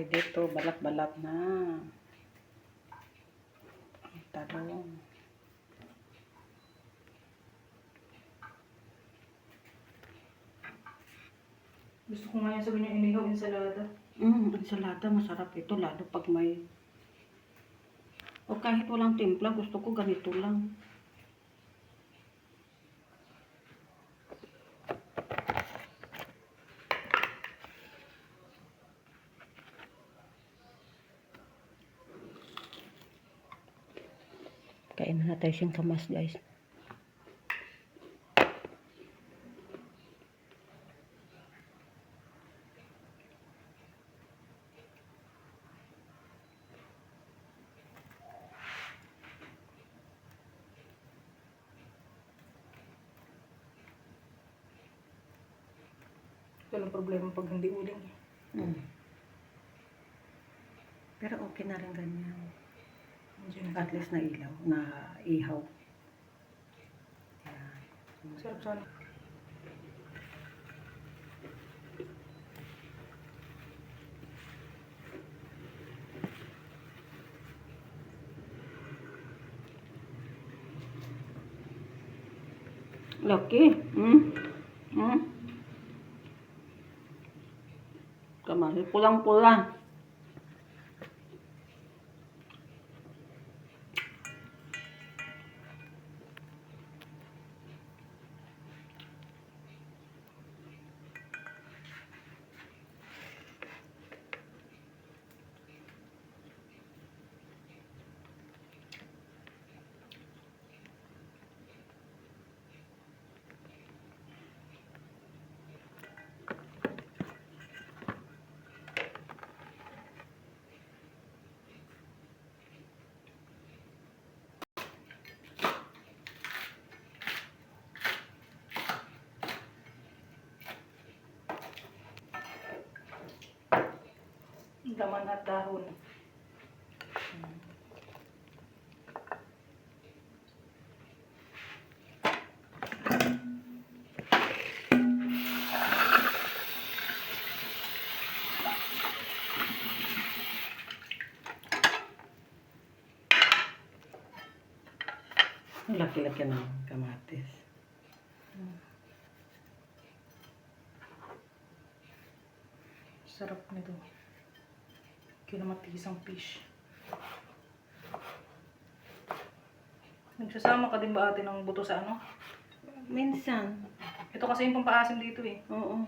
Ready to balat-balat na. Ang talong. Gusto ko nga yung sabihin yung inihaw ensalada. Ensalada masarap ito lalo pag may o kahit walang timpla, gusto ko ganito lang. Kain na tayo siyang kamas, guys. Walang problema pag hindi uling. Pero okay na rin ganyan. Medyo At least na ilaw, na ihaw. sarap sana. Laki. Kamali, pulang-pula. Laman at dahon. Laki-laki ng kamatis. Sarap nito. Kinamatisang fish. Nagsasama ka din ba ate ng buto sa ano? Minsan. Ito kasi yung pampaasim dito eh. Oo.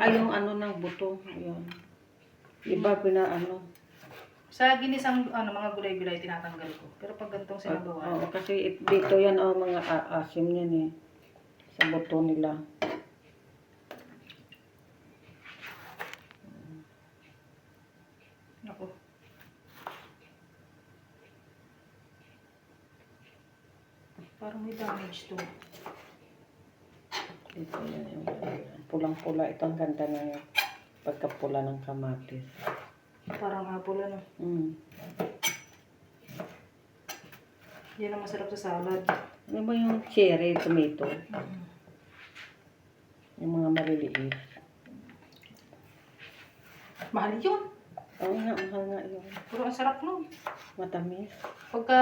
Ay, Yung ano ng buto. Ayun. Iba pinaano. sa ginisang mga gulay-gulay tinatanggal ko. Pero pag gantong sinabawan. Oo, kasi dito yan mga asim yan eh. Sa buto nila. Ako. Parang may damage to. Dito yan yung pulang-pula. Ito ang ganda na yung pagkapula ng kamatis. Parang apple ano. Yan ang masarap sa salad. Ano ba yung cherry tomato? Yung mga maliliit. Mahal yun. Oo nga, mahal nga yun. Pero ang sarap nun. Matamis. Pagka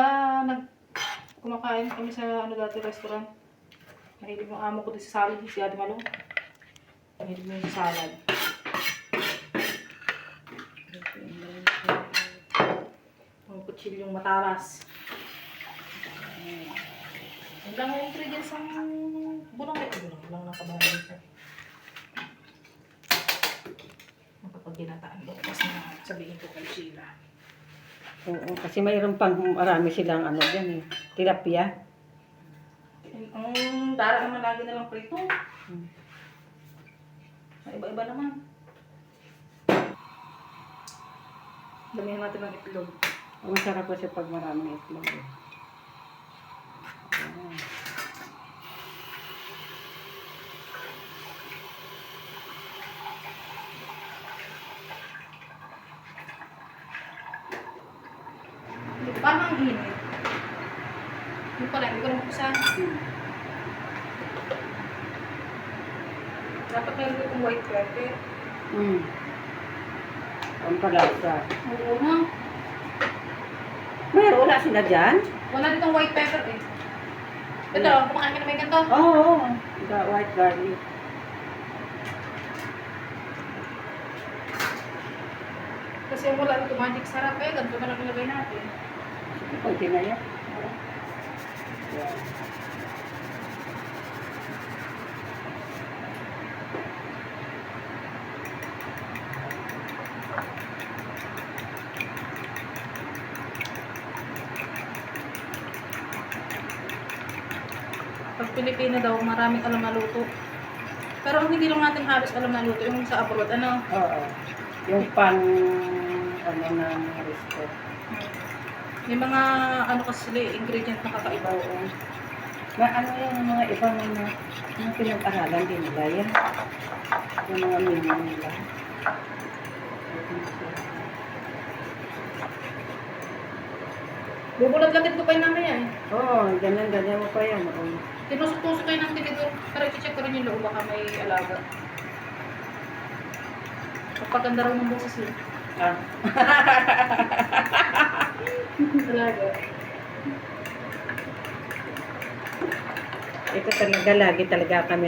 kumakain kami sa dati restaurant, mahilig yung amo ko din sa salad, si Ate Malong. Mahilig mo yung salad. Ang kutsilyong matalas. Ang lang yung ingredients ng bunang ito. Bunang lang ng kabahan dito. Kapag ginataan mo, kasi sabihin ko kay Sheila. Oo, kasi mayroon pang marami silang ano dyan eh. Tilapia. Ang dara naman lagi na lang prito. Iba-iba naman. Damihan natin ng itlog. Ang masarap kasi pag marami itlog eh. Parang ang init. Yung pala, hindi ko na buksan. Dapat meron itong white pepper. Pampalasa. Oo na. Mayroon wala sila dyan? Wala ditong white pepper eh. Ito, kumakain ka na may ganito. Oo. The white garlic. Kasi wala dito magic sarap eh. Ganito na lang ilagay natin. Sige, pwede na yan. Yan. Pag Pilipino daw, maraming alam na luto. Pero ang hindi lang natin halos alam na luto, yung sa abroad, ano? Oo. Yung pan, ano ng resto. May mga, ano kasi sila, ingredient na kakaiba. Oo. Ano yung mga iba mga pinag-aralan din nila yan. Yung mga menu nila. Bubulat-latin ko pa yun namin yan. Oo, ganyan mo pa yan. Oo. Tinusok-tusok kayo ng tinidor. Pero i-check ko rin yung loob, baka may alaga. Kapaganda raw ng boses yun. Ah. Alaga. Ito talaga, lagi talaga kami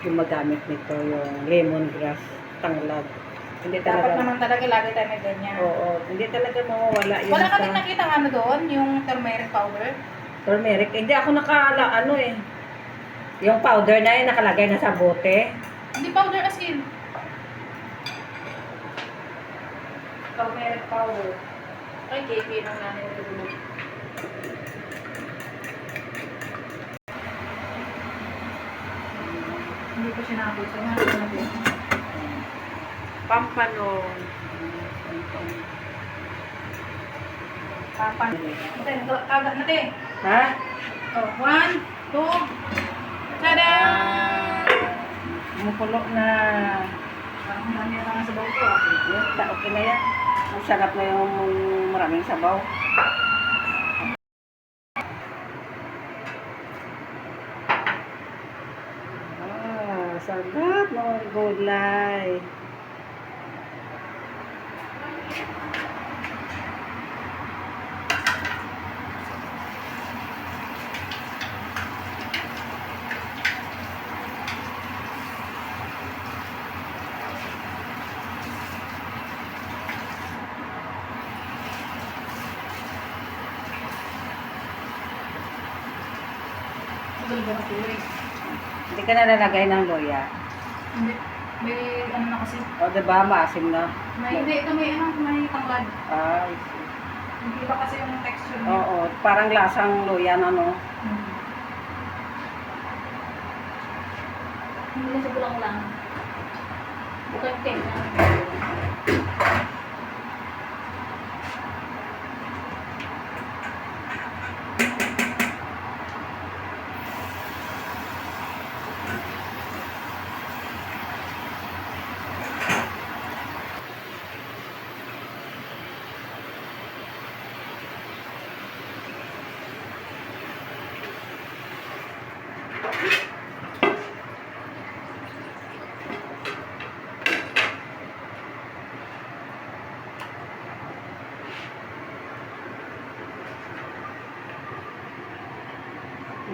gumagamit nito, yung lemongrass, tanglad. Hindi Dapat talaga, naman talaga lagi tayo may ganyan. oo, hindi talaga mawawala yun Wala ka sa din nakita ano doon, yung turmeric powder? turmeric. Hindi ako ano eh. Yung powder na yun, nakalagay na sa bote. Hindi powder asin. Turmeric powder. Ay, KP nung nanay nilulog. Hindi ko siya nakita. Ano ko na din? Pampano. Papan. Natin, agad natin. Ha? Oh, 1, 2, tada! Mumukulo na. Parang marami na lang sa bawang ko ah. Yan, okay na yan. Ang sarap na yung maraming sabaw. Sarap ng gulay. Ito ba na kulay? Hindi ka na lalagay ng loya. Hindi. May ano na kasi. O, diba? Maasim na. Hindi, ito may ano, may tanglad. Ay, Hindi ba kasi yung texture niya? oo. Parang lasang loya na, no? Hmm. Hindi na sa bulang lang. Bukang ting na.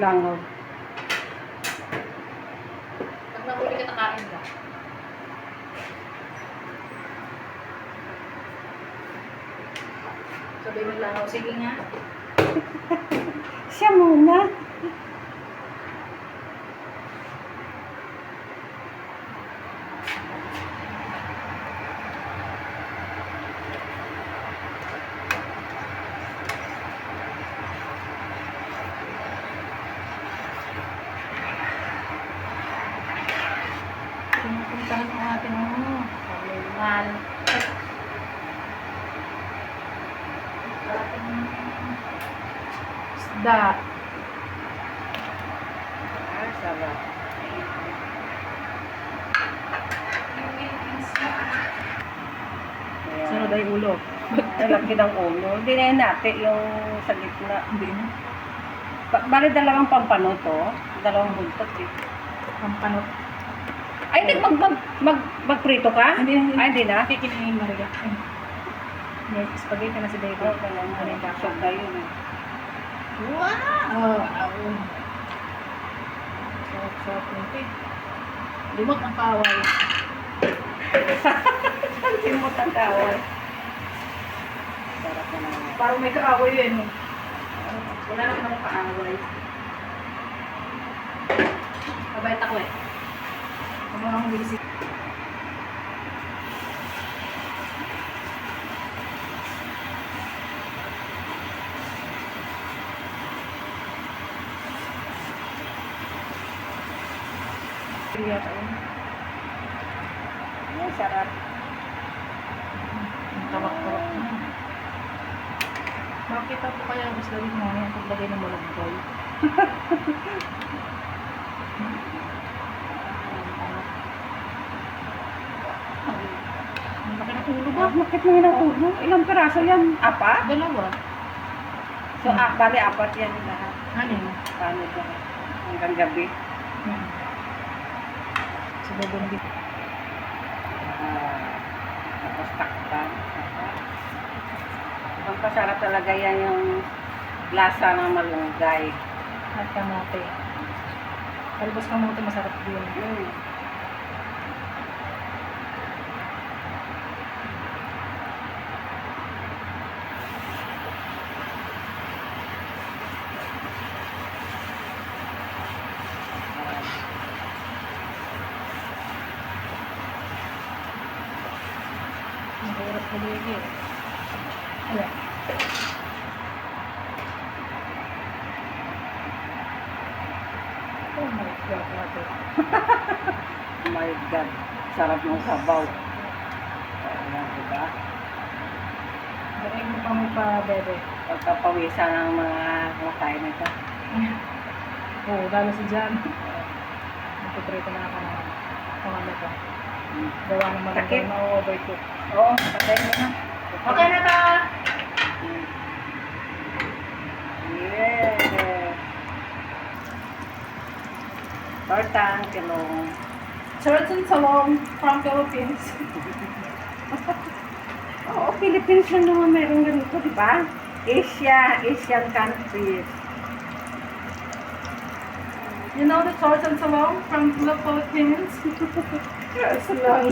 Langaw. Pag nahuli ka, nakain ka. Sabi mo lang, sige nga. Siya muna. Pinupuntahan mo natin ano. Pamilman. Isda. Ah, sarap. Sino daw yung ulo? Ang laki ng ulo. Hindi na yun natin yung sa gitna. Hindi na. Bali dalawang pampano to. Dalawang buntot eh. Pampanot. Ay, hindi magprito ka? Hindi na. Ay, hindi na. Kikinain mo rin. May spaghetti na si baby. Oo, kaya nga. Ano yung baka? Siya tayo na. Wow! Sarap-sarap nito eh. Limot ang kaway. Simot ang tawal. Sarap na naman. Parang may kaaway yun. Eh. Wala naman akong kaaway. Mabait ako eh. Ano akong bilisip. Yata yun. Ay, sarap. Ang tawak-tawak na. Makita po kaya ang isla rin mga yung paglagay ng malagay. Ang laki ng ulo ba? Bakit mo natulog? Ilang piraso yan? Apat? Dalawa. So, bali apat yan lahat. Ano yun? Paano ba? Hanggang gabi. Sa babong bit. Tapos takpan. Ang pasarap talaga yan yung lasa ng malunggay. At kamote. Kalbas kamote masarap din. Mm. Mahirap maligay. Ayan. Oh my God, ate. Oh my God. Sarap ng sabaw. Ayan, diba? Daig mo pa mo pa, bebe. Pagkapawisan ng mga kumakain nito. Oo, lalo si Jan. Nagpiprito na ako ng ano to. Gawa ng malagay Takip. na overcook. Oo, patay mo na. Okay na ta! Yeah. Tortang kilong. Church and Salon from Philippines. Oo, Philippines lang naman meron ganito, di ba? Asian countries. You know the Church and Salon from the Philippines? Yes, lang.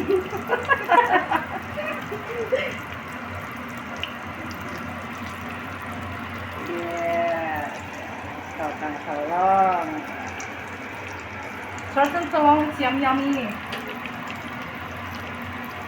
Yeah. Tortang salong. Church and Salon, it's yummy.